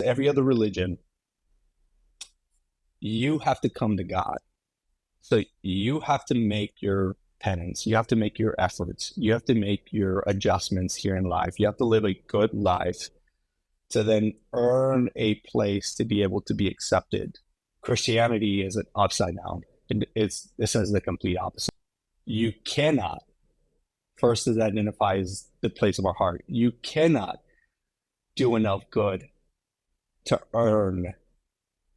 Every other religion, you have to come to God. So you have to make your penance. You have to make your efforts. You have to make your adjustments here in life. You have to live a good life to then earn a place to be able to be accepted. Christianity is an upside down. This is the complete opposite. You cannot, first it identifies the place of our heart. You cannot do enough good to earn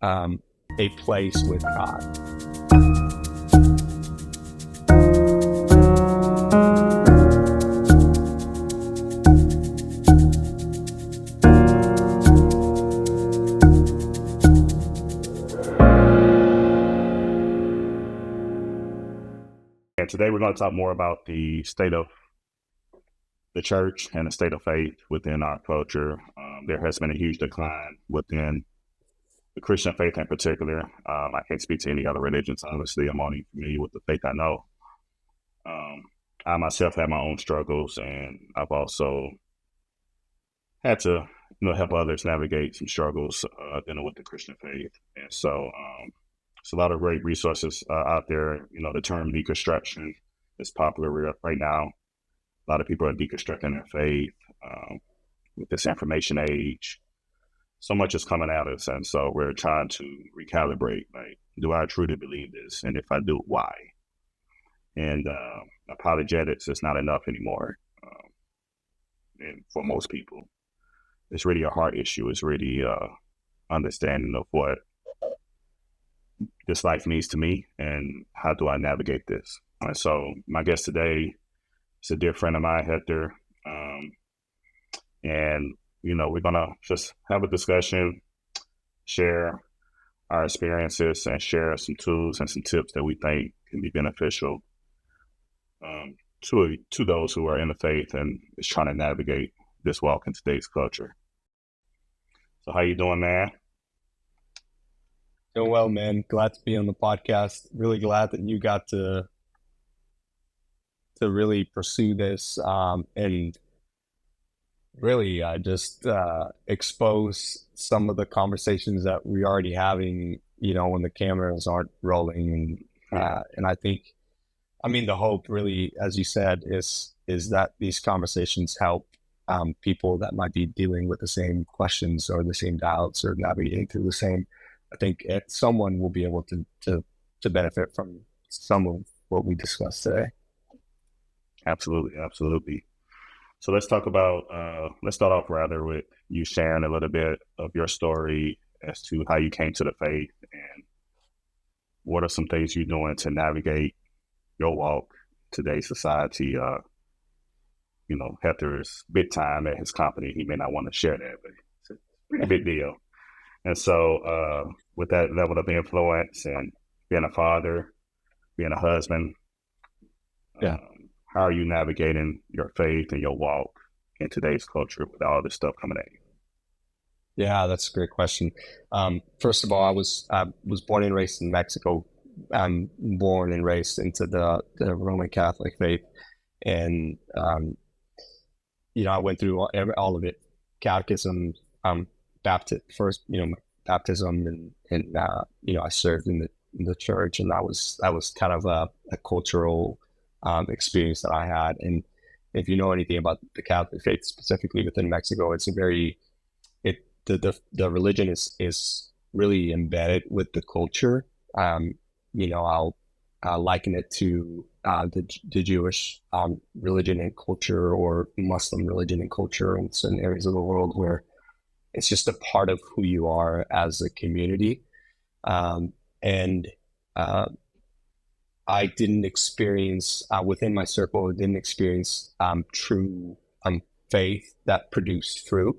a place with God. And today we're going to talk more about the state of the church and the state of faith within our culture. There has been a huge decline within the Christian faith in particular. I can't speak to any other religions. Obviously, I'm only familiar with the faith I know. I myself have my own struggles, and I've also had to, help others navigate some struggles dealing with the Christian faith. And so, there's a lot of great resources out there. The term deconstruction is popular right now. A lot of people are deconstructing their faith with this information age. So much is coming at us, and so we're trying to recalibrate. Like, do I truly believe this? And if I do, why? And apologetics is not enough anymore. And for most people, it's really a heart issue. It's really understanding of what this life means to me and how do I navigate this. And so my guest today is a dear friend of mine, Hector. And, we're going to just have a discussion, share our experiences, and share some tools and some tips that we think can be beneficial to those who are in the faith and is trying to navigate this walk in today's culture. So how you doing, man? Doing well, man. Glad to be on the podcast. Really glad that you got to really pursue this and really just expose some of the conversations that we're already having, when the cameras aren't rolling. And I think, the hope really, as you said, is that these conversations help people that might be dealing with the same questions or the same doubts or navigating through the same. I think someone will be able to benefit from some of what we discussed today. Absolutely. So let's start off rather with you sharing a little bit of your story as to how you came to the faith and what are some things you're doing to navigate your walk today's society. Hector is big time at his company. He may not want to share that, but it's a pretty big deal. And so with that level of influence and being a father, being a husband, Yeah. How are you navigating your faith and your walk in today's culture with all this stuff coming at you? Yeah, that's a great question. First of all, I was born and raised in Mexico. I'm born and raised into the Roman Catholic faith, and I went through all of it: catechism, baptism, first, baptism, and I served in the church, and that was kind of a cultural experience that I had. And if you know anything about the Catholic faith, specifically within Mexico, it's the religion is really embedded with the culture. I'll liken it to the Jewish religion and culture, or Muslim religion and culture in certain areas of the world, where it's just a part of who you are as a community. And I didn't experience within my circle, true faith that produced fruit.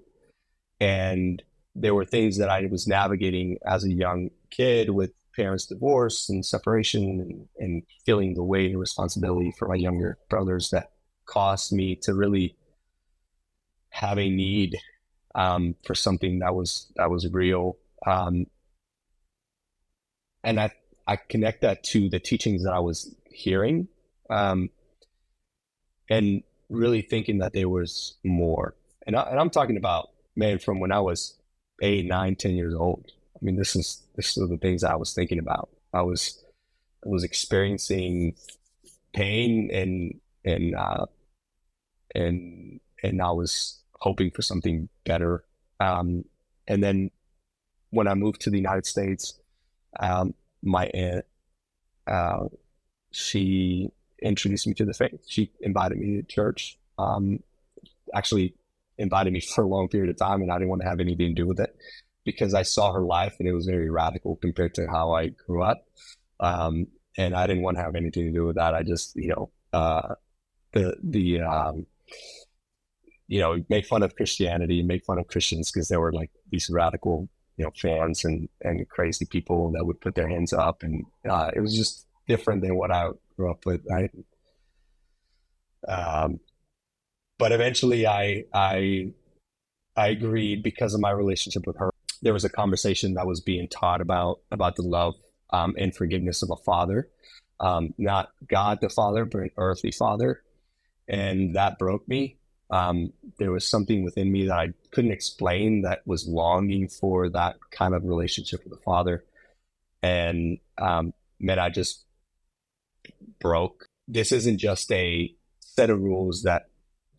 And there were things that I was navigating as a young kid with parents' divorce and separation and feeling the weight and responsibility for my younger brothers that caused me to really have a need for something that was real. And I connect that to the teachings that I was hearing, and really thinking that there was more. And I'm talking about, man, from when I was 8, 9, 10 years old. I mean, this is the things I was thinking about. I was experiencing pain and I was hoping for something better. And then when I moved to the United States, my aunt, uh, she introduced me to the faith. She invited me to church. Actually invited me for a long period of time, and I didn't want to have anything to do with it because I saw her life and it was very radical compared to how I grew up. Um, and I didn't want to have anything to do with that. I just, the make fun of Christianity, make fun of Christians because they were like these radical, fans and crazy people that would put their hands up, and it was just different than what I grew up with. Um, but eventually, I agreed because of my relationship with her. There was a conversation that was being taught about the love and forgiveness of a father, not God the Father, but an earthly father, and that broke me. There was something within me that I couldn't explain that was longing for that kind of relationship with the Father, and man, I just broke. This isn't just a set of rules that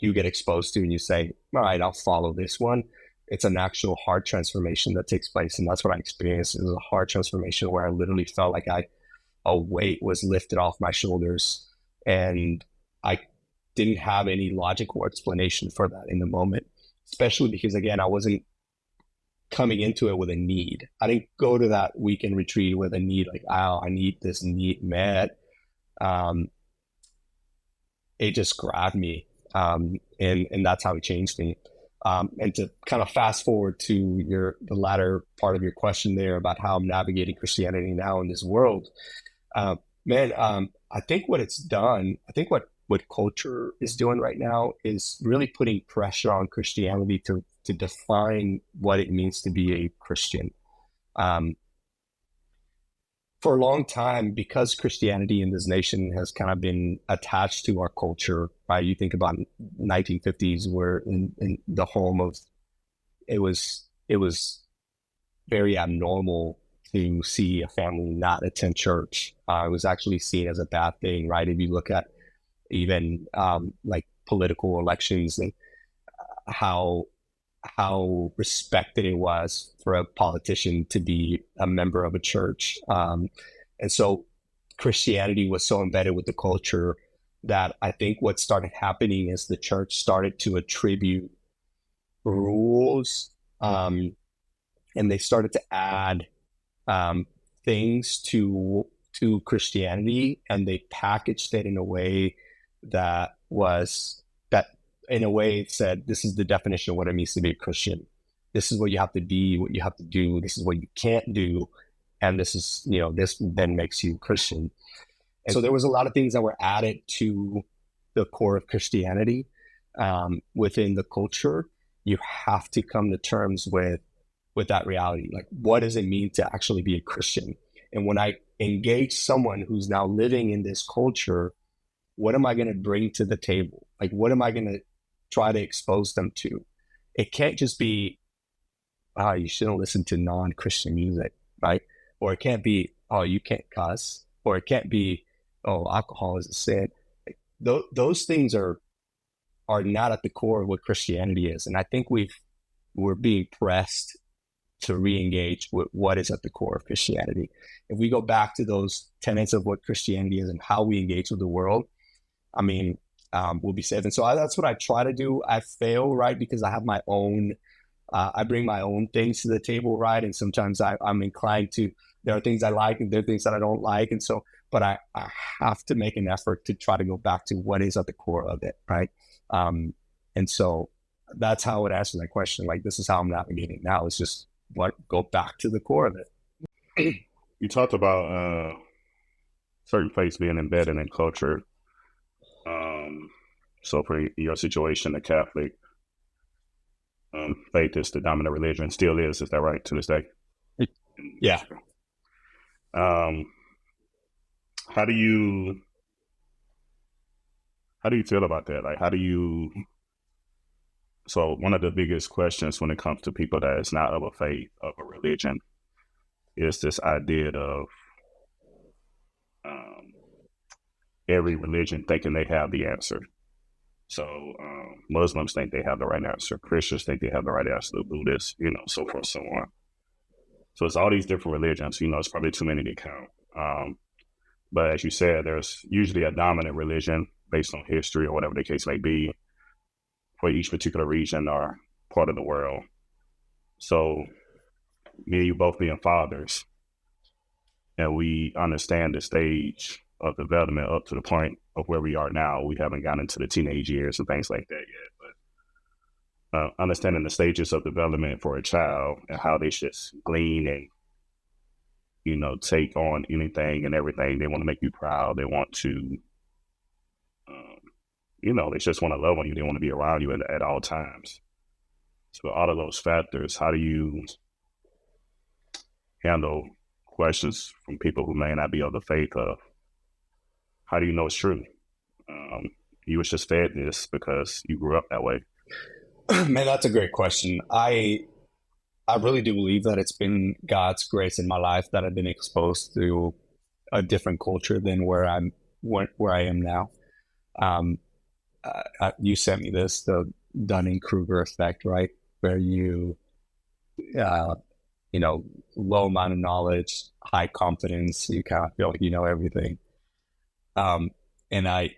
you get exposed to and you say, all right, I'll follow this one. It's an actual heart transformation that takes place, and that's what I experienced. It was a heart transformation where I literally felt like a weight was lifted off my shoulders, and I didn't have any logical explanation for that in the moment, especially because, again, I wasn't coming into it with a need. I didn't go to that weekend retreat with a need like, oh, I need this need met. Um, it just grabbed me, and that's how it changed me. And to kind of fast forward to the latter part of your question there about how I'm navigating Christianity now in this world, uh, man, I think what it's done, I think what culture is doing right now is really putting pressure on Christianity to define what it means to be a Christian. Um, for a long time, because Christianity in this nation has kind of been attached to our culture, right? You think about 1950s, where in the home of it was very abnormal to see a family not attend church. It was actually seen as a bad thing, right? If you look at even like political elections and how respected it was for a politician to be a member of a church. And so Christianity was so embedded with the culture that I think what started happening is the church started to attribute rules, and they started to add um, things to Christianity, and they packaged it in a way that in a way it said, this is the definition of what it means to be a Christian. This is what you have to be, what you have to do. This is what you can't do, and this is this then makes you Christian. And so there was a lot of things that were added to the core of Christianity within the culture. You have to come to terms with that reality. Like, what does it mean to actually be a Christian? And when I engage someone who's now living in this culture, what am I going to bring to the table? Like, what am I going to try to expose them to? It can't just be, you shouldn't listen to non-Christian music, right? Or it can't be, oh, you can't cuss. Or it can't be, oh, alcohol is a sin. Like, those things are not at the core of what Christianity is. And I think we're being pressed to re-engage with what is at the core of Christianity. If we go back to those tenets of what Christianity is and how we engage with the world, I mean, we'll be safe. And so that's what I try to do. I fail, right? Because I have my own, I bring my own things to the table, right? And sometimes I'm inclined to, there are things I like and there are things that I don't like. And so, but I have to make an effort to try to go back to what is at the core of it, right? And so that's how I would answer that question. Like, this is how I'm navigating now. It's just go back to the core of it. You talked about certain faiths being embedded in culture. So for your situation, the Catholic faith is the dominant religion, still is. Is that right to this day? Yeah. How do you feel about that? Like, how do you So one of the biggest questions when it comes to people that is not of a faith, of a religion, is this idea of um, every religion thinking they have the answer. So Muslims think they have the right answer. Christians think they have the right answer. The Buddhists, so forth, so on. So it's all these different religions. It's probably too many to count. But as you said, there's usually a dominant religion based on history or whatever the case may be for each particular region or part of the world. So me and you both being fathers, and we understand the stage of development up to the point of where we are now. We haven't gotten into the teenage years and things like that yet, but understanding the stages of development for a child and how they should glean and take on anything and everything. They want to make you proud. They want to, they just want to love on you. They want to be around you at all times. So all of those factors, how do you handle questions from people who may not be of the faith of, how do you know it's true? You was just fed this because you grew up that way. Man, that's a great question. I really do believe that it's been God's grace in my life that I've been exposed to a different culture than where I am now. You sent me this, the Dunning-Kruger effect, right? Where you low amount of knowledge, high confidence. You kind of feel like you know everything. And I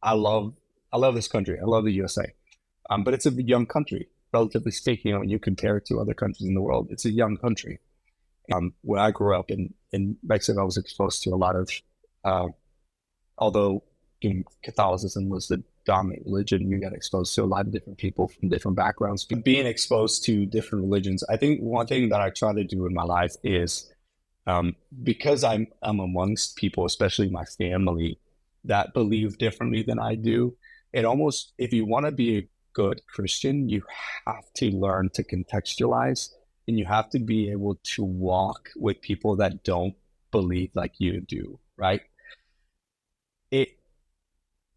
love this country. I love the USA. But it's a young country. Relatively speaking, when you compare it to other countries in the world, it's a young country. When I grew up in Mexico, I was exposed to a lot of, although Catholicism was the dominant religion, you got exposed to a lot of different people from different backgrounds. Being exposed to different religions, I think one thing that I try to do in my life is, because I'm amongst people, especially my family, that believe differently than I do, it almost, if you want to be a good Christian, you have to learn to contextualize, and you have to be able to walk with people that don't believe like you do, right?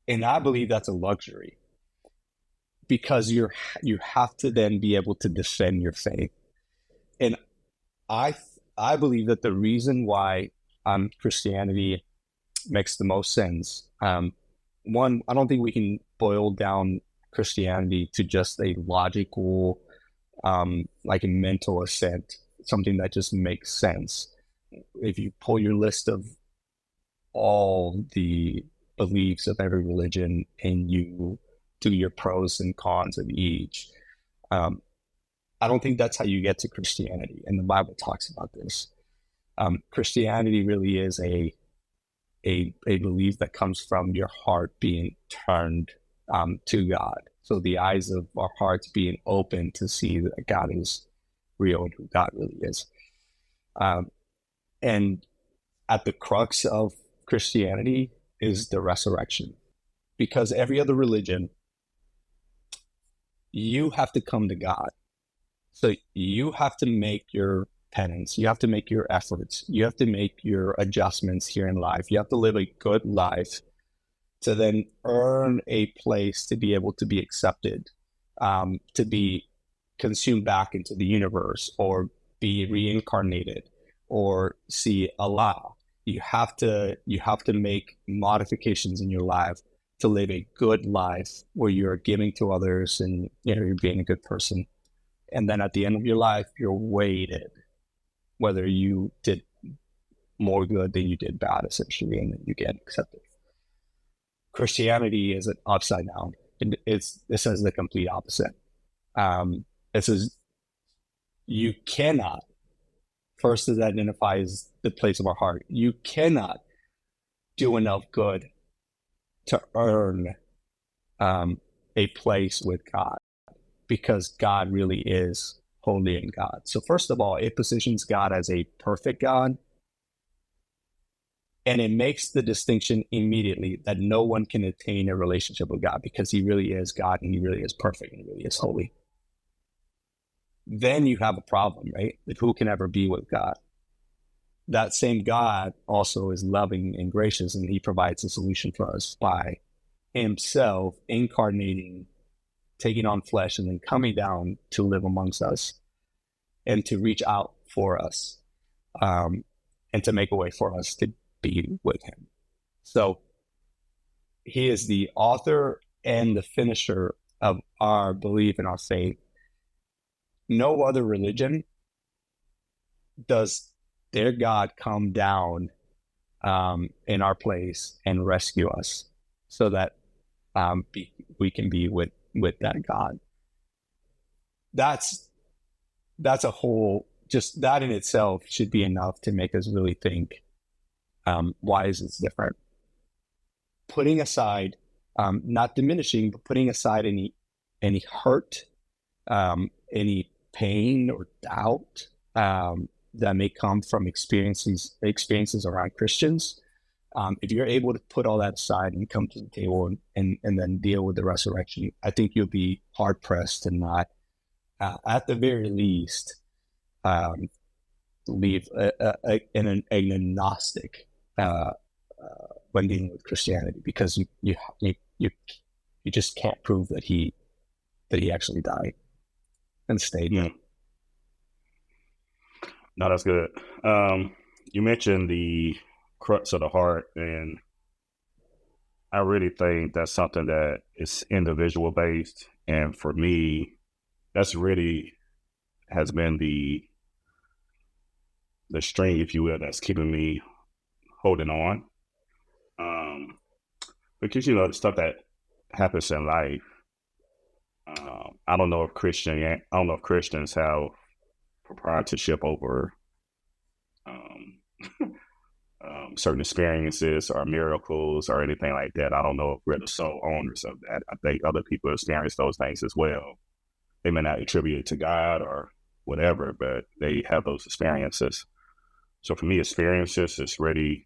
And I believe that's a luxury, because you have to then be able to defend your faith. And I believe that the reason why Christianity makes the most sense, one, I don't think we can boil down Christianity to just a logical, like a mental assent, something that just makes sense. If you pull your list of all the beliefs of every religion and you do your pros and cons of each, I don't think that's how you get to Christianity. And the Bible talks about this. Christianity really is a belief that comes from your heart being turned to God. So the eyes of our hearts being open to see that God is real and who God really is. And at the crux of Christianity is the resurrection. Because every other religion, you have to come to God. So you have to make your penance. You have to make your efforts. You have to make your adjustments here in life. You have to live a good life to then earn a place to be able to be accepted, to be consumed back into the universe, or be reincarnated, or see Allah. You have to make modifications in your life to live a good life where you're giving to others and you're being a good person. And then at the end of your life, you're weighted, whether you did more good than you did bad, essentially, and then you get accepted. Christianity is an upside down. This says the complete opposite. It says you cannot, first it identifies the place of our heart. You cannot do enough good to earn a place with God, because God really is holy in God. So first of all, it positions God as a perfect God, and it makes the distinction immediately that no one can attain a relationship with God, because he really is God and he really is perfect and he really is holy. Then you have a problem, right? That who can ever be with God? That same God also is loving and gracious, and he provides a solution for us by himself incarnating taking on flesh and then coming down to live amongst us and to reach out for us, and to make a way for us to be with him. So he is the author and the finisher of our belief and our faith. No other religion does their God come down in our place and rescue us so that we can be with that God. That's a whole, just that in itself should be enough to make us really think, why is this different? Putting aside, not diminishing, but putting aside any hurt, any pain or doubt that may come from experiences around Christians. If you're able to put all that aside and come to the table and then deal with the resurrection, I think you'll be hard pressed to not, at the very least, leave an agnostic when dealing with Christianity, because you just can't prove that he actually died and stayed. Yeah. No, that's good. You mentioned the crux of the heart, and I really think that's something that is individual based. And for me, that's really has been the string, if you will, that's keeping me holding on. Because the stuff that happens in life, I don't know if Christians have proprietorship over certain experiences or miracles or anything like that. I don't know if we're the sole owners of that. I think other people experience those things as well. They may not attribute it to God or whatever, but they have those experiences. So for me, experiences is really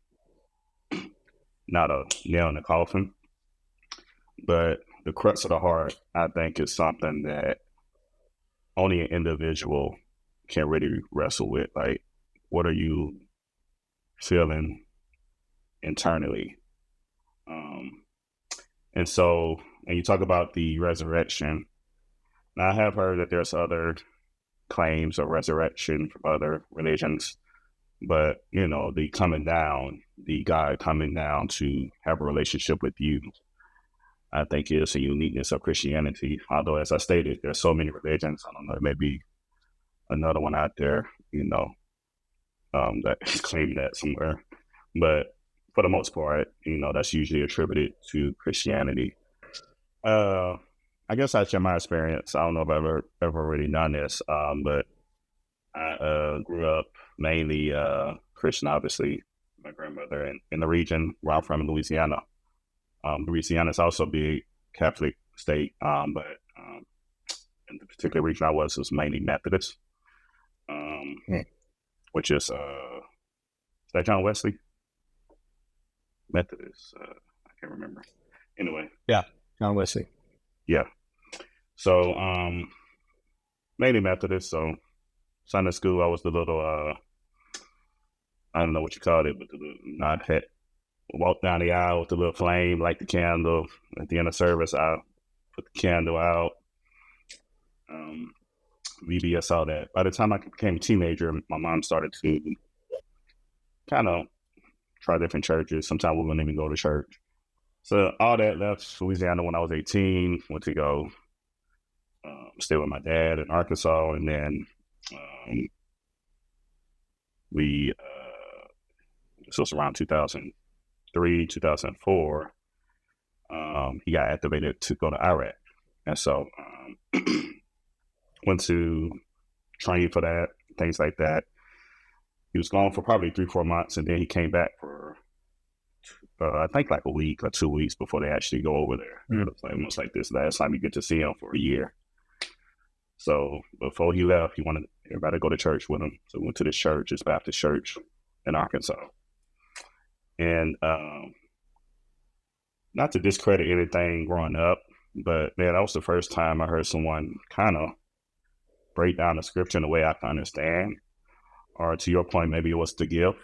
not a nail in the coffin, but the crux of the heart, I think, is something that only an individual can really wrestle with. Like, what are you feeling internally? And you talk about the resurrection. Now, I have heard that there's other claims of resurrection from other religions, but the coming down, the God coming down to have a relationship with you, I think is a uniqueness of Christianity. Although, as I stated, there's so many religions. I don't know, maybe another one out there, that claim that somewhere. But for the most part, that's usually attributed to Christianity. I guess I share my experience. I don't know if I've ever really done this, but I grew up mainly Christian, obviously. My grandmother in the region where I'm from, in Louisiana. Louisiana is also a big Catholic state, but in the particular region I was mainly Methodist, which is that John Wesley? Methodist. I can't remember. Anyway. Yeah, John Wesley. Yeah. So mainly Methodist. So Sunday school, I was the little I don't know what you called it, but the nod hat. Walk down the aisle with the little flame, light the candle. At the end of service, I put the candle out. VBS, all that. By the time I became a teenager, my mom started to kind of try different churches. Sometimes we wouldn't even go to church. So all that, left Louisiana when I was 18, went to go stay with my dad in Arkansas. And then this was around 2003, 2004, he got activated to go to Iraq. And so went to train for that, things like that. He was gone for probably 3-4 months, and then he came back for, I think, like a week or 2 weeks before they actually go over there. It was like, almost like this last time you get to see him for a year. So before he left, he wanted everybody to go to church with him. So we went to this church, this Baptist church in Arkansas. And not to discredit anything growing up, but man, that was the first time I heard someone kind of break down the scripture in a way I can understand. Or to your point, maybe it was the gift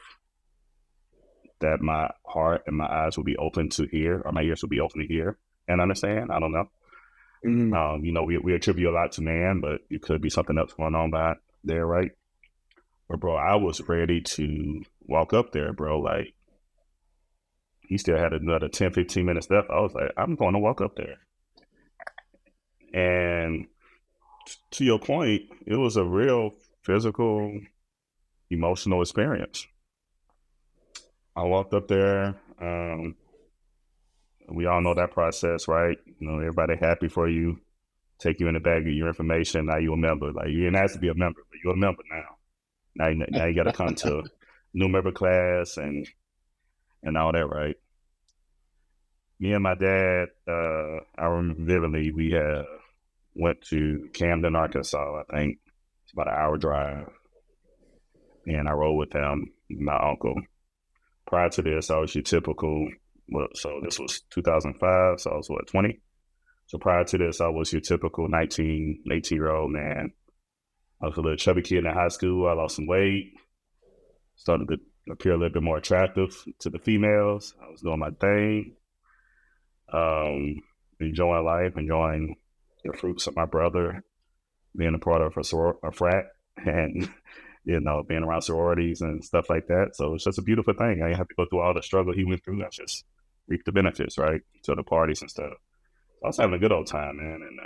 that my heart and my eyes will be open to hear, or my ears will be open to hear and understand. I don't know. We attribute a lot to man, but it could be something else going on back there, right? But bro, I was ready to walk up there, bro. Like he still had another 10, 15 minutes left. I was like, I'm going to walk up there. And to your point, it was a real physical, emotional experience. I walked up there. We all know that process, right? Everybody happy for you, take you in the bag of your information. Now you're a member. Like you didn't ask to be a member, but you're a member now. Now you got to come to new member class and all that, right? Me and my dad, I remember vividly, we went to Camden, Arkansas. I think it's about an hour drive, and I rode with him, my uncle. Prior to this, I was your typical. So this was 2005, so I was 20. So prior to this, I was your typical 18-year-old man. I was a little chubby kid in high school. I lost some weight, started to appear a little bit more attractive to the females. I was doing my thing, enjoying life, enjoying the fruits of my brother, being a part of a frat, and being around sororities and stuff like that. So it's just a beautiful thing. I didn't have to go through all the struggle he went through. I just reaped the benefits, right? To the parties and stuff. So I was having a good old time, man. And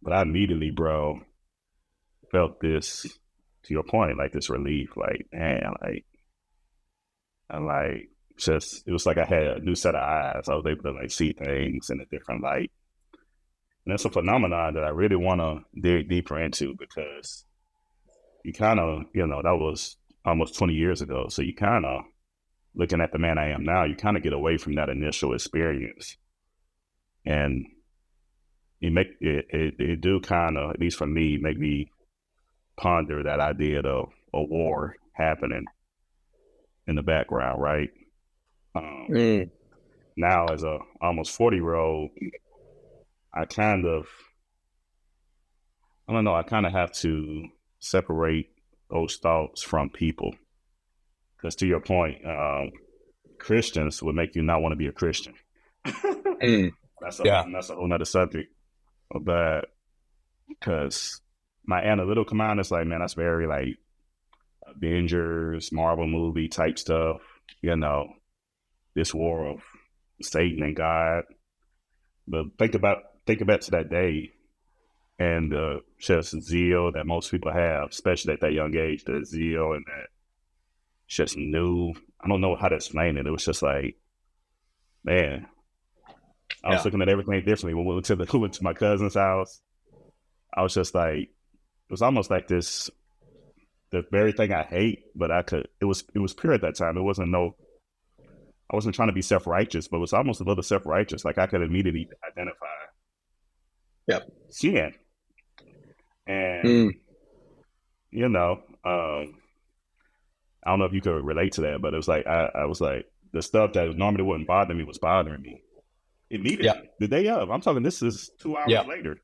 but I immediately, bro, felt this, to your point, like this relief, like, man, it was like I had a new set of eyes. I was able to see things in a different light. And it's a phenomenon that I really want to dig deeper into, because you kind of, that was almost 20 years ago. So you kind of, looking at the man I am now, you kind of get away from that initial experience. And it do kind of, at least for me, make me ponder that idea of a war happening in the background, right? Now, as a almost 40-year-old, I kind of have to separate those thoughts from people. Because to your point, Christians would make you not want to be a Christian. That's a whole nother subject. But because my analytical mind is like, man, that's very like Avengers, Marvel movie type stuff. This war of Satan and God. But think about to that day, and the just zeal that most people have, especially at that young age, the zeal and that just new. I don't know how to explain it. It was just like, man, I was looking at everything differently. When we went to my cousin's house, I was just like, it was almost like this, the very thing I hate, but it was pure at that time. I wasn't trying to be self-righteous, but it was almost a little self-righteous. Like I could immediately identify sin. And, I don't know if you could relate to that, but it was like, I was like, the stuff that normally wouldn't bother me was bothering me immediately. The day of, I'm talking, this is 2 hours later,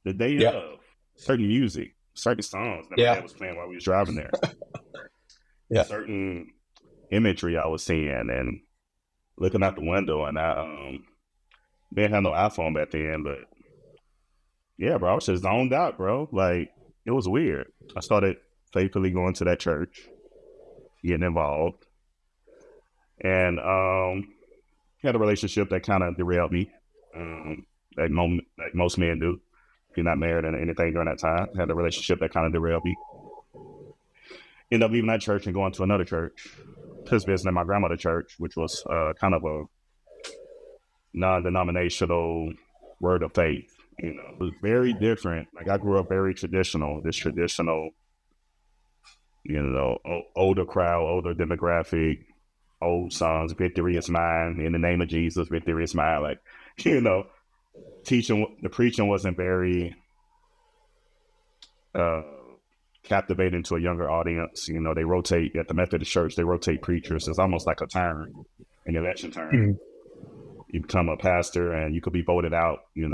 the day of, certain music, certain songs that my dad was playing while we was driving there. Certain imagery I was seeing and looking out the window, and I didn't have no iPhone back then, but yeah, bro, I was just zoned out, bro. Like, it was weird. I started faithfully going to that church, getting involved, and had a relationship that kind of derailed me, like most men do. If you're not married or anything during that time, had a relationship that kind of derailed me. Ended up leaving that church and going to another church, just visiting my grandmother's church, which was kind of a non-denominational word of faith. It was very different. Like I grew up very traditional, older crowd, older demographic, old songs, victory is mine, in the name of Jesus, victory is mine. Like, the preaching wasn't very captivating to a younger audience. They rotate at the Methodist Church, they rotate preachers. It's almost like a turn, an election turn. You become a pastor and you could be voted out, you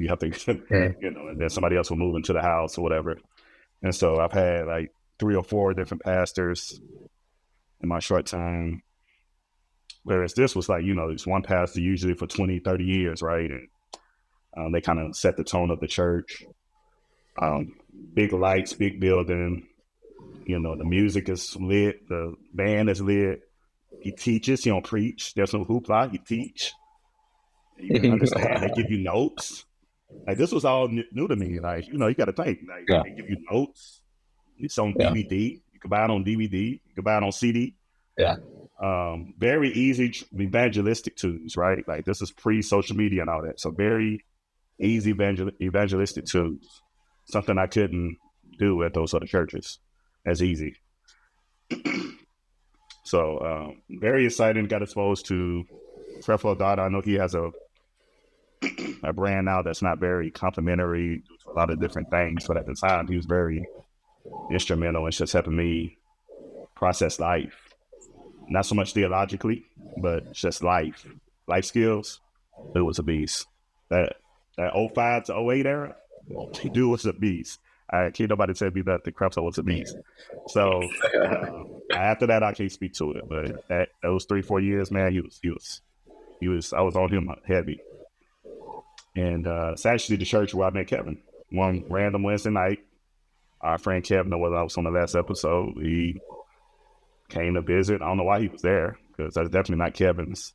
have to, and then somebody else will move into the house or whatever. And so I've had like 3 or 4 different pastors in my short time. Whereas this was like, it's one pastor usually for 20, 30 years, right? And They kind of set the tone of the church. Big lights, big building. The music is lit. The band is lit. He teaches. He don't preach. There's no hoopla. He teach. You can understand. They give you notes. Like this was all new to me. Like you got to think. Like Yeah. they give you notes. It's on Yeah. DVD. You can buy it on DVD. You can buy it on CD. Yeah. Very easy evangelistic tools, right? Like this is pre-social media and all that. So very easy evangelistic tools. Something I couldn't do at those other churches as easy. So very exciting. Got exposed to Creflo Dollar. I know he has a brand now that's not very complimentary to a lot of different things, but at the time he was very instrumental in just helping me process life. Not so much theologically, but just life skills. It was a beast. That 05 to 08 era, dude was a beast. I can't nobody tell me that the Creflo was a beast. So after that, I can't speak to it. But those 3-4 years, man, he was. I was on him heavy. And it's actually the church where I met Kevin. One random Wednesday night, our friend Kevin, I was on the last episode, he came to visit. I don't know why he was there, because that's definitely not Kevin's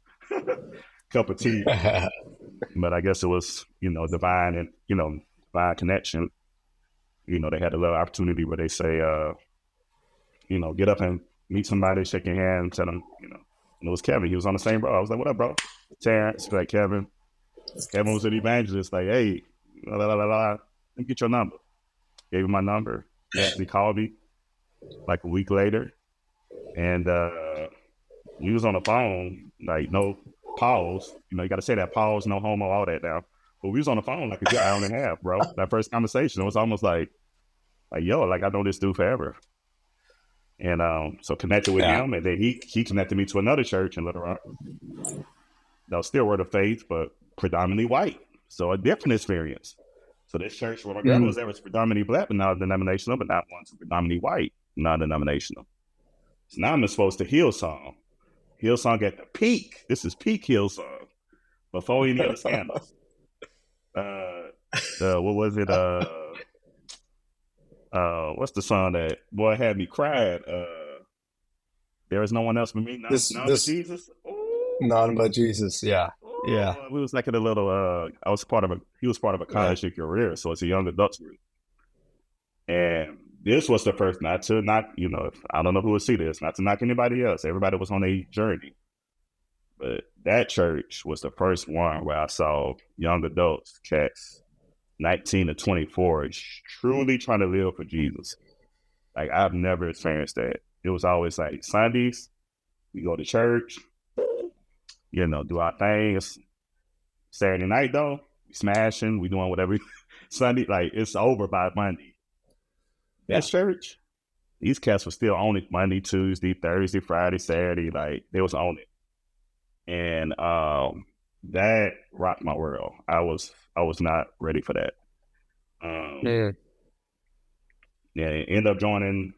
cup of tea. But I guess it was, divine and, divine connection. They had a little opportunity where they say, get up and meet somebody, shake your hand, tell them, and it was Kevin. He was on the same row. I was like, what up, bro? Terrence, like Kevin. Kevin was an evangelist, like, hey, let me get your number. Gave him my number. He called me like a week later. And he was on the phone, like no pause. You got to say that pause, no homo, all that now. But we was on the phone like a good hour and a half, bro. That first conversation, it was almost like yo, like I know this dude forever. And so connected with him, and then he connected me to another church in Little Rock. That was still Word of Faith, but predominantly white. So a different experience. So this church where my grandma was there was predominantly black, but not denominational, but not once predominantly white, non-denominational. So now I'm exposed to Hillsong. Hillsong at the peak. This is peak Hillsong. Before any other scandals. What was it? What's the song that boy had me crying? There is no one else but me. None but Jesus. Ooh. None but Jesus. Yeah. Ooh. Yeah. We was like in a little. He was part of a college career, so it's a young adults group. And this was the first, not I don't know who would see this, not to knock anybody else. Everybody was on a journey. But that church was the first one where I saw young adults, cats, 19 to 24, truly trying to live for Jesus. Like, I've never experienced that. It was always like Sundays, we go to church, do our things. Saturday night, though, we smashing, we doing whatever. Sunday, like, it's over by Monday. That church, these cats were still on it Monday, Tuesday, Thursday, Friday, Saturday. Like, they was on it. And that rocked my world. I was not ready for that. Ended up joining.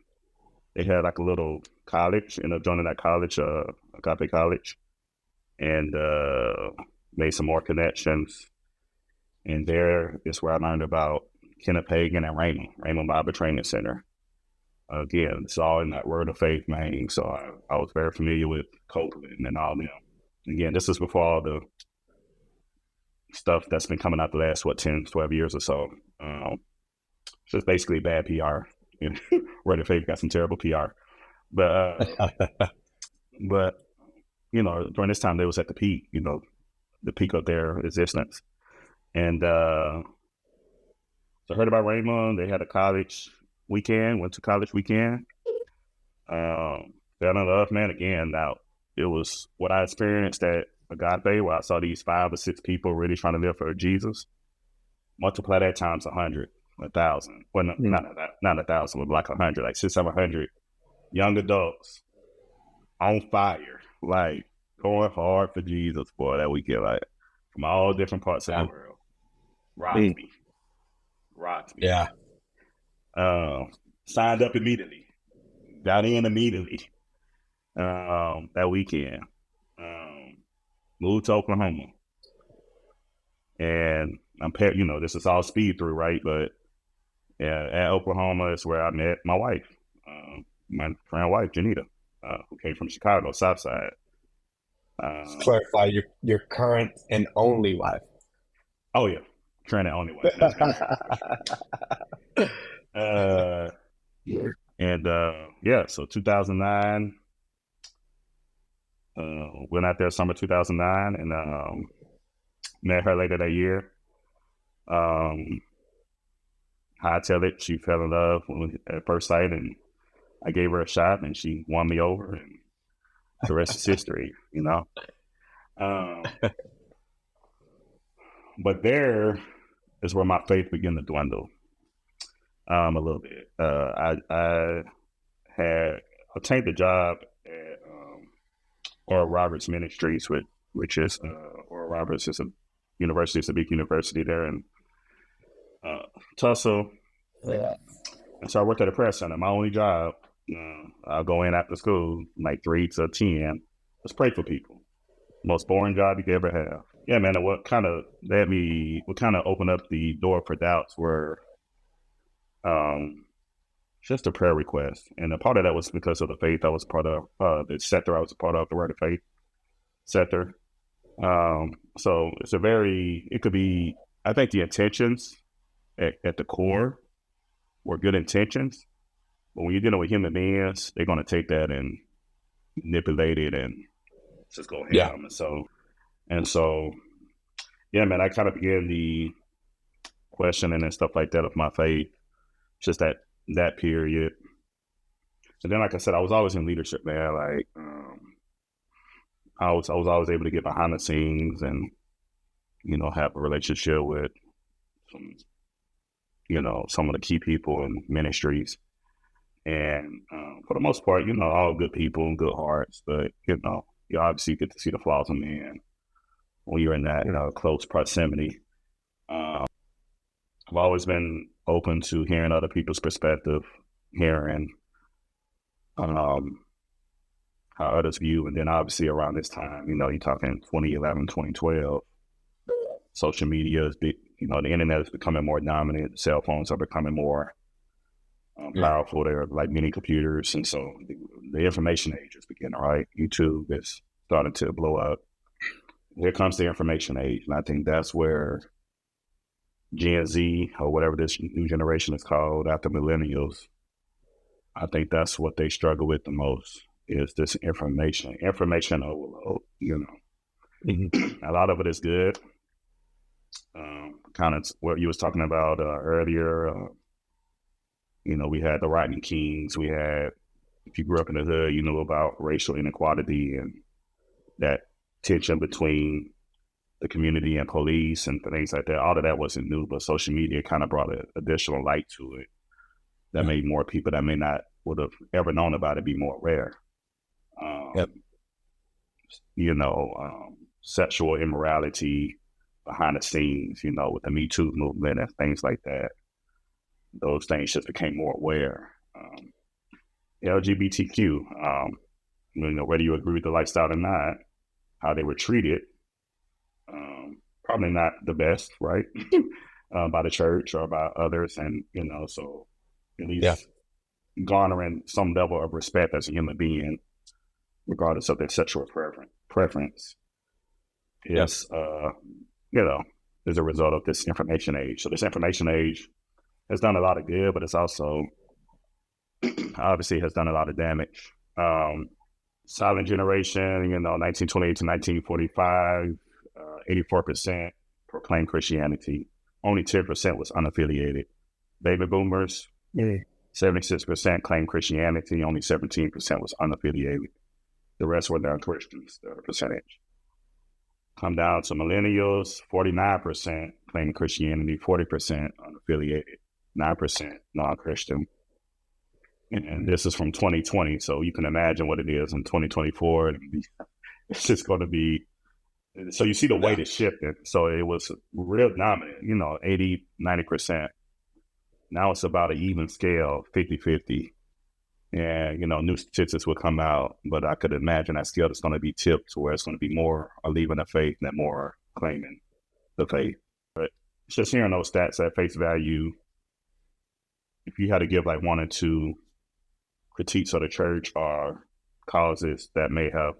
They had like a little college. Ended up joining that college, Agape College, and made some more connections. And there is where I learned about Kenneth Hagin and Raymond Bible Training Center. Again, it's all in that Word of Faith vein. So I was very familiar with Copeland and all them. Again, this is before all the stuff that's been coming out the last, 10, 12 years or so. Just basically bad PR. Word of Faith got some terrible PR. But during this time, they was at the peak, the peak of their existence. And so I heard about Raymond. They had a college weekend, went to college weekend. Fell in love, man, again. Now, it was what I experienced at Agape, where I saw these 5 or 6 people really trying to live for Jesus. Multiply that times 100, 1,000. Well, not 1,000, but like 100, like 600, 700 young adults on fire, like going hard for Jesus, boy, that weekend, like from all different parts of the world. Rocked me. Yeah. Signed up immediately. Got in immediately. That weekend. Moved to Oklahoma. And this is all speed through, right? But yeah, at Oklahoma is where I met my wife, my friend wife, Janita, who came from Chicago, South Side. Just clarify your current and only wife. Oh yeah, current and only wife. That's kind of so 2009, went out there summer 2009 and met her later that year. I tell it, she fell in love at first sight, and I gave her a shot, and she won me over, and the rest is history, But there is where my faith began to dwindle a little bit. I had obtained a job at Oral Roberts Ministries, which is Oral Roberts is a university, it's a big university there in Tulsa. Yeah. And so I worked at a prayer center. My only job, I'll go in after school, like 3 to 10, just pray for people. Most boring job you could ever have. Yeah, man. And what kind of opened up the door for doubts were just a prayer request. And a part of that was because of the faith I was part of, the sector I was a part of, the Word of Faith sector. So it could be, I think the intentions at the core were good intentions. But when you're dealing with human beings, they're going to take that and manipulate it and just go ham. Yeah. And so, yeah, man, I kind of began the questioning and stuff like that of my faith, just that period. And then, like I said, I was always in leadership, man. Like, I was always able to get behind the scenes and, have a relationship with some of the key people in ministries. And for the most part, all good people and good hearts, but, you obviously get to see the flaws in man when you're in that, close proximity. I've always been open to hearing other people's perspective, hearing how others view. And then obviously around this time, you're talking 2011, 2012, social media is big, the internet is becoming more dominant. Cell phones are becoming more powerful. They're like mini computers. And so the information age is beginning, right? YouTube is starting to blow up. Here comes the information age. And I think that's where Gen Z, or whatever this new generation is called after millennials, I think that's what they struggle with the most, is this information overload, Mm-hmm. A lot of it is good. Kind of what you was talking about earlier. We had the Rodney Kings. We had, if you grew up in the hood, you know about racial inequality and that tension between the community and police and things like that. All of that wasn't new, but social media kind of brought an additional light to it that made more people that may not would have ever known about it be more aware. Sexual immorality behind the scenes, with the Me Too movement and things like that. Those things just became more aware. LGBTQ, whether you agree with the lifestyle or not, how they were treated, probably not the best, right? By the church or by others. And, so at least garnering some level of respect as a human being, regardless of their sexual preference, is, is a result of this information age. So this information age has done a lot of good, but it's also obviously has done a lot of damage. Silent generation, 1928 to 1945, 84% proclaimed Christianity. Only 10% was unaffiliated. Baby boomers, 76% claimed Christianity. Only 17% was unaffiliated. The rest were non-Christians, the percentage. Come down to millennials, 49% claimed Christianity, 40% unaffiliated, 9% non-Christian. And this is from 2020, so you can imagine what it is in 2024. It's just going to be, so you see the weight is shifting. So it was real dominant, 80, 90%. Now it's about an even scale, 50-50. And, new statistics will come out, but I could imagine that scale is going to be tipped to where it's going to be more are leaving the faith than more are claiming the faith. But just hearing those stats at face value, if you had to give like one or two critiques of the church or causes that may have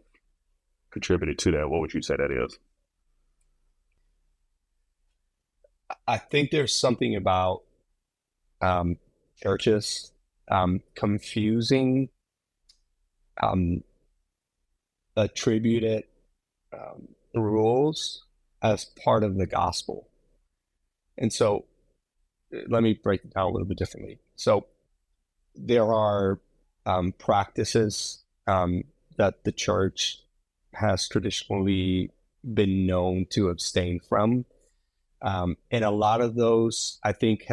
contributed to that, what would you say that is? I think there's something about churches confusing attributed rules as part of the gospel. And so let me break it down a little bit differently. So there are practices that the church has traditionally been known to abstain from. And a lot of those, I think,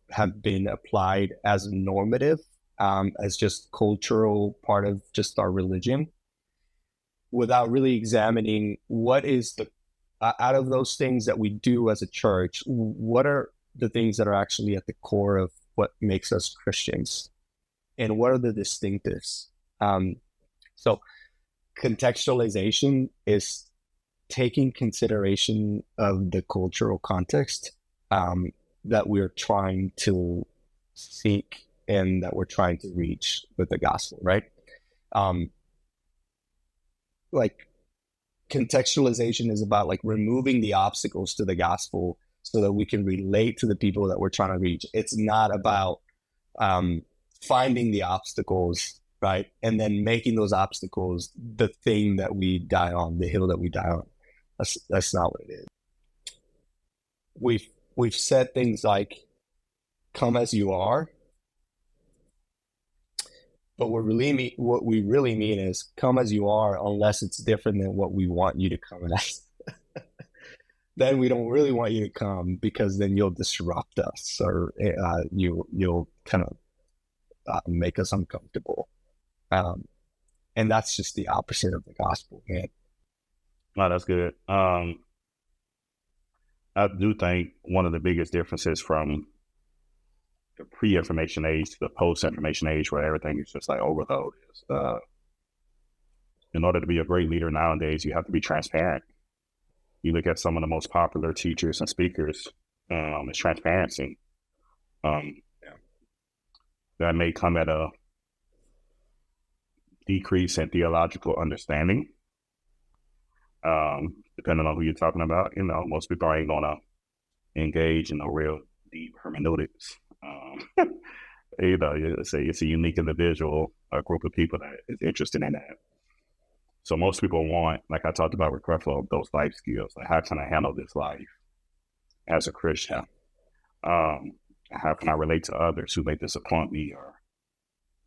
have been applied as normative, as just cultural part of just our religion, without really examining what is the out of those things that we do as a church, what are the things that are actually at the core of what makes us Christians, and what are the distinctives. So contextualization is taking consideration of the cultural context that we're trying to seek and that we're trying to reach with the gospel, right? Like contextualization is about like removing the obstacles to the gospel so that we can relate to the people that we're trying to reach. It's not about finding the obstacles, right? And then making those obstacles the thing that we die on, the hill that we die on. That's not what it is. We've said things like "come as you are," but what we really mean is "come as you are," unless it's different than what we want you to come as. Then we don't really want you to come, because then you'll disrupt us, or you'll kind of make us uncomfortable. And that's just the opposite of the gospel, man. Oh, that's good. I do think one of the biggest differences from the pre-information age to the post-information age, where everything is just like overload, is in order to be a great leader nowadays, you have to be transparent. You look at some of the most popular teachers and speakers, it's transparency. That may come at a decrease in theological understanding, depending on who you're talking about. Most people ain't gonna engage in a real deep hermeneutics. It's a unique individual, a group of people that is interested in that. So most people want, like I talked about with Creflo, those life skills. Like, how can I handle this life as a Christian? How can I relate to others who may disappoint me, or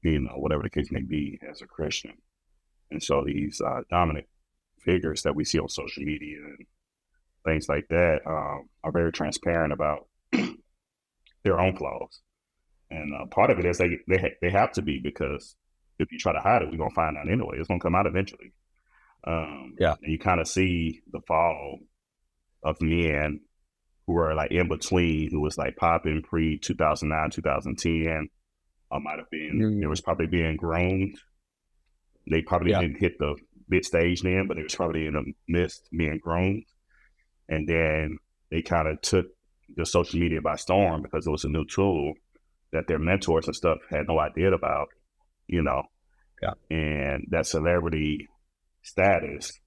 whatever the case may be, as a Christian? And so these dominant figures that we see on social media and things like that are very transparent about their own flaws. And part of it is they have to be, because if you try to hide it, we're going to find out anyway. It's going to come out eventually. And you kind of see the fall of men who were like in between, who was like popping pre 2009, 2010, might have been, it was probably being groomed. They probably didn't hit the big stage then, but it was probably in the midst being groomed. And then they kind of took the social media by storm, because it was a new tool that their mentors and stuff had no idea about, and that celebrity status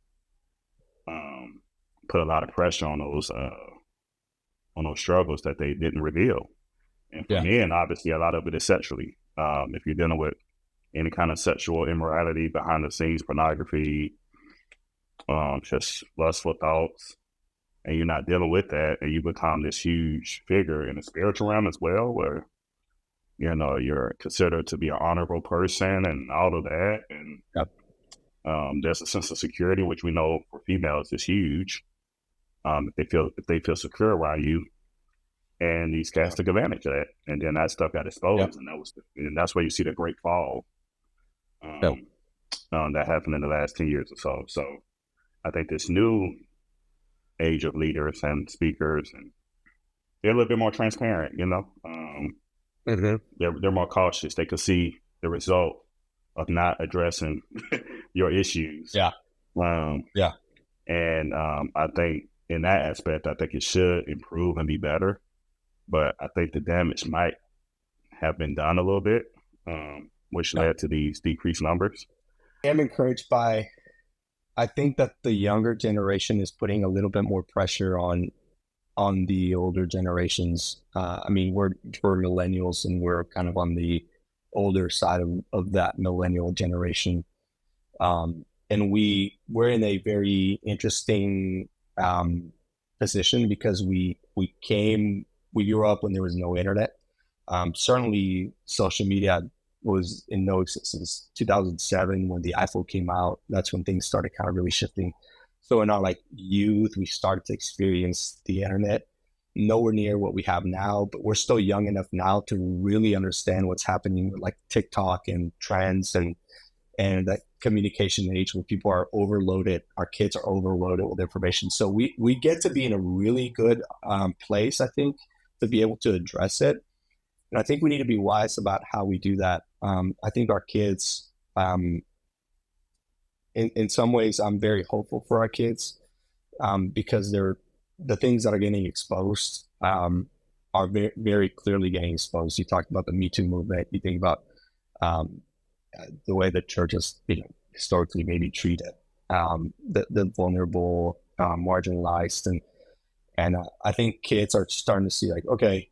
put a lot of pressure on those struggles that they didn't reveal. And for men, obviously, a lot of it is sexually. If you're dealing with any kind of sexual immorality, behind the scenes pornography, just lustful thoughts, and you're not dealing with that, and you become this huge figure in the spiritual realm as well, where you're considered to be an honorable person and all of that. And there's a sense of security, which we know for females is huge. If they feel secure around you, and these guys took advantage of that, and then that stuff got exposed, and that's where you see the great fall that happened in the last 10 years or so. So I think this new age of leaders and speakers, and they're a little bit more transparent, they're more cautious. They could see the result of not addressing your issues. Yeah. And I think in that aspect, I think it should improve and be better. But I think the damage might have been done a little bit, which Yeah. led to these decreased numbers. I am encouraged by, I think that the younger generation is putting a little bit more pressure on the older generations. I mean, we're millennials and we're kind of on the older side of that millennial generation. And we're in a very interesting position because we grew up when there was no internet. Certainly, social media was in no existence. 2007, when the iPhone came out, that's when things started kind of really shifting. So in our like youth, we started to experience the internet, nowhere near what we have now, but we're still young enough now to really understand what's happening with like TikTok and trends and that communication age where people are overloaded, our kids are overloaded with information. So we get to be in a really good place, I think, to be able to address it. And I think we need to be wise about how we do that. I think our kids, in some ways, I'm very hopeful for our kids because the things that are getting exposed are very, very clearly getting exposed. You talked about the Me Too movement. You think about um, the way the church has, historically maybe treated the vulnerable, marginalized, and I think kids are starting to see like, okay,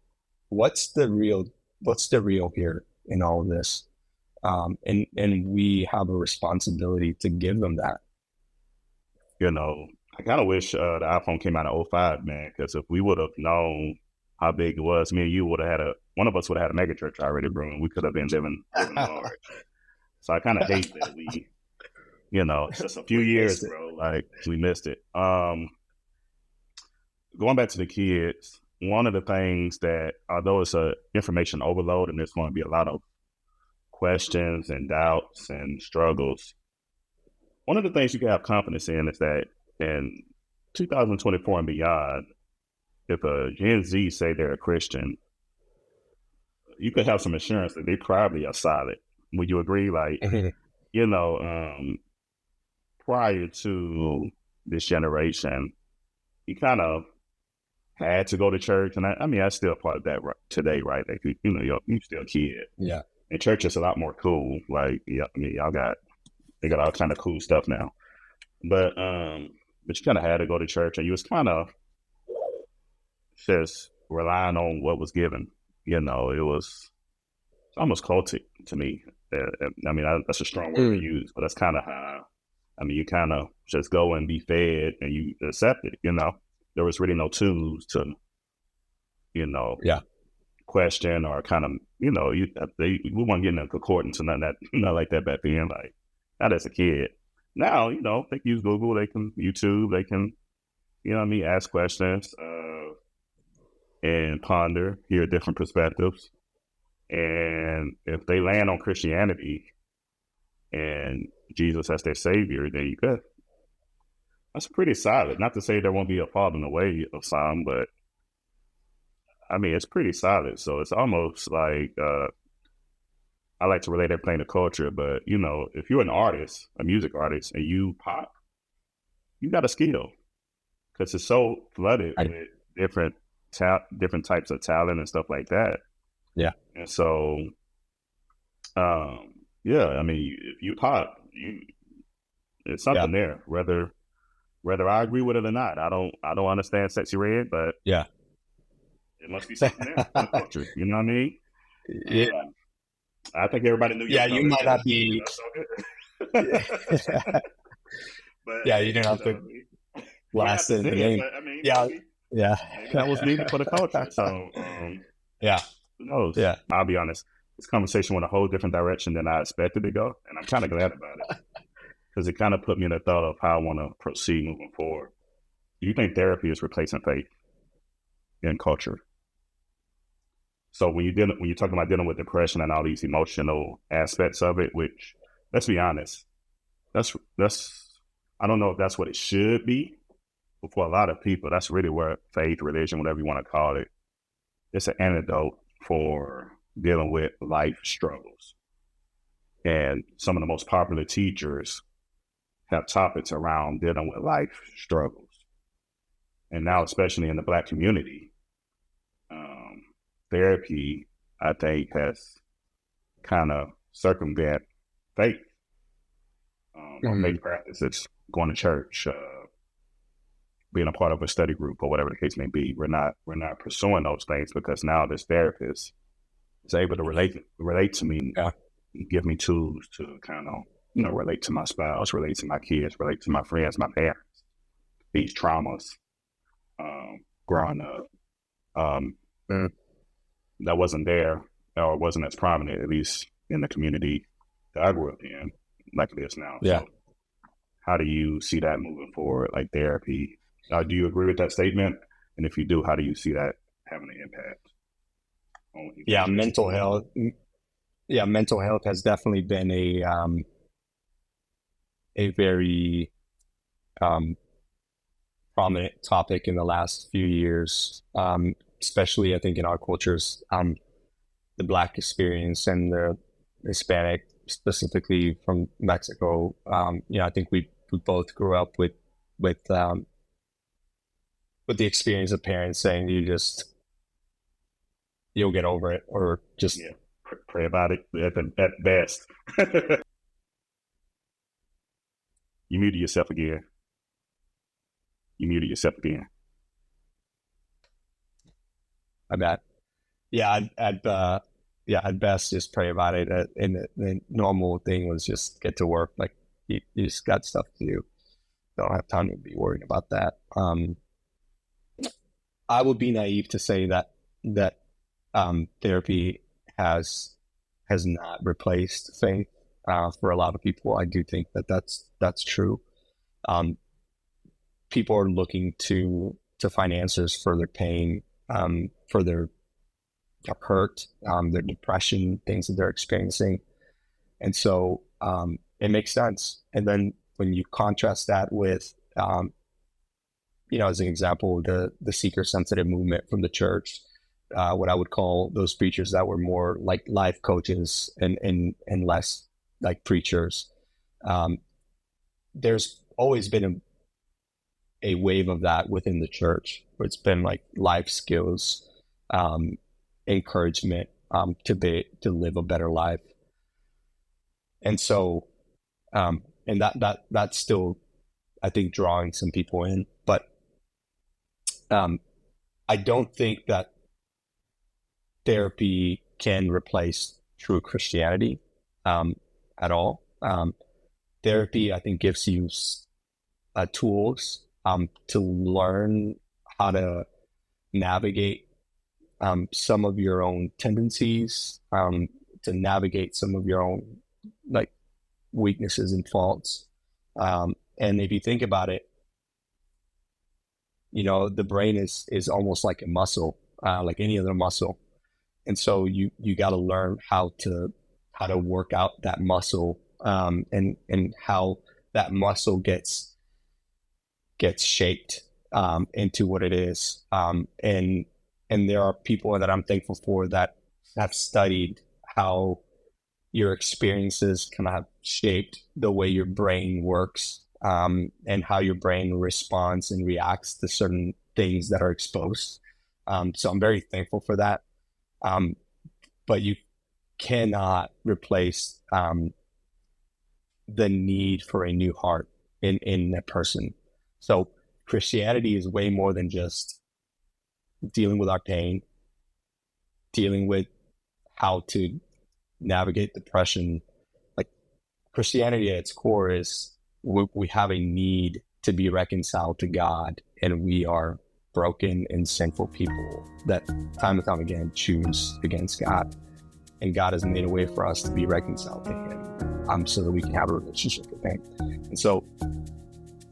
what's the real, what's the real here in all of this, and we have a responsibility to give them that. You know, I kind of wish the iPhone came out in '05, man, because if we would have known how big it was, me and you would have had one of us would have had a mega church already, bro, and we could have been living large. So I kind of hate that it's just a few We years, missed it. bro. Like we missed it. Going back to the kids, one of the things that, although it's a information overload and there's going to be a lot of questions and doubts and struggles, one of the things you can have confidence in is that in 2024 and beyond, if a Gen Z say they're a Christian, you could have some assurance that they probably are solid. Would you agree? Like, you know, prior to this generation, you kind of had to go to church, and I mean, I still part of that today, right? Like, you're still a kid, Yeah. and church is a lot more cool. Like, yeah, I mean, they got all kind of cool stuff now, but you kind of had to go to church, and you was kind of just relying on what was given. It was almost cultic to me. I mean, that's a strong word to use, but that's kind of how. I mean, you kind of just go and be fed, and you accept it. There was really no tools to, Yeah. question or kind of, we weren't getting a concordance or nothing like that back then. Like, not as a kid. Now, they can use Google, they can YouTube, they can, ask questions and ponder, hear different perspectives. And if they land on Christianity and Jesus as their savior, then you could. That's pretty solid. Not to say there won't be a fall in the way of some, but I mean, it's pretty solid. So it's almost like, I like to relate everything to culture, but if you're an artist, a music artist, and you pop, you got a skill because it's so flooded Right. with different types of talent and stuff like that. Yeah. And so, yeah, I mean, if you pop, it's Yeah. something there. Whether I agree with it or not, I don't understand Sexy Red, but Yeah. it must be something there in the culture. You know what I mean? Yeah. I think everybody knew your Yeah. You color might too. not be. But Yeah. You hey, didn't have to you didn't have blast to it in say the it, name. but I mean, Yeah. Yeah. maybe that was needed for the culture. So, Yeah. who knows? Yeah. I'll be honest. This conversation went a whole different direction than I expected to go, and I'm kind of glad about it because it kind of put me in the thought of how I want to proceed moving forward. Do you think therapy is replacing faith in culture? So when you're talking about dealing with depression and all these emotional aspects of it, which, let's be honest, that's I don't know if that's what it should be, but for a lot of people, that's really where faith, religion, whatever you want to call it, it's an antidote for dealing with life struggles. And some of the most popular teachers have topics around dealing with life struggles. and now especially in the Black community, therapy, I think, has kind of circumvent faith. Faith practices, going to church, being a part of a study group, or whatever the case may be. We're not pursuing those things because now this therapist is able to relate to me, give me tools to kind of, relate to my spouse, relate to my kids, relate to my friends, my parents, these traumas growing up. That wasn't there, or wasn't as prominent, at least in the community that I grew up in, like it is now. Yeah. So how do you see that moving forward, like therapy? Do you agree with that statement? And if you do, how do you see that having an impact on you? Yeah, mental health. Yeah, mental health has definitely been a very prominent topic in the last few years, especially I think in our cultures, the Black experience and the Hispanic, specifically from Mexico. I think we both grew up with the experience of parents saying you'll get over it, or just pray about it at best. You muted yourself again. I bet. Yeah, at best, just pray about it. And the normal thing was just get to work. Like you just got stuff to do. Don't have time to be worrying about that. I would be naive to say that therapy has not replaced faith for a lot of people. I do think that's true. People are looking to find answers for their pain, for their hurt, their depression, things that they're experiencing. And so it makes sense. And then when you contrast that with, as an example, the seeker-sensitive movement from the church, what I would call those preachers that were more like life coaches and less like preachers. There's always been a wave of that within the church, where it's been like life skills, encouragement to live a better life. And so, and that's still, I think, drawing some people in, but I don't think that therapy can replace true Christianity at all. Therapy, I think, gives you tools to learn how to navigate some of your own tendencies, to navigate some of your own like weaknesses and faults. And if you think about it, the brain is almost like a muscle, like any other muscle. And so you got to learn how to work out that muscle, and how that muscle gets shaped into what it is. And there are people that I'm thankful for that have studied how your experiences kind of have shaped the way your brain works, and how your brain responds and reacts to certain things that are exposed. So I'm very thankful for that. But you cannot replace the need for a new heart in a person. So Christianity is way more than just dealing with our pain, dealing with how to navigate depression. Like Christianity at its core is we have a need to be reconciled to God, and we are broken and sinful people that time and time again choose against God, and God has made a way for us to be reconciled to Him, so that we can have a relationship with Him. And so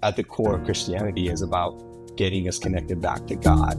at the core of Christianity is about getting us connected back to God.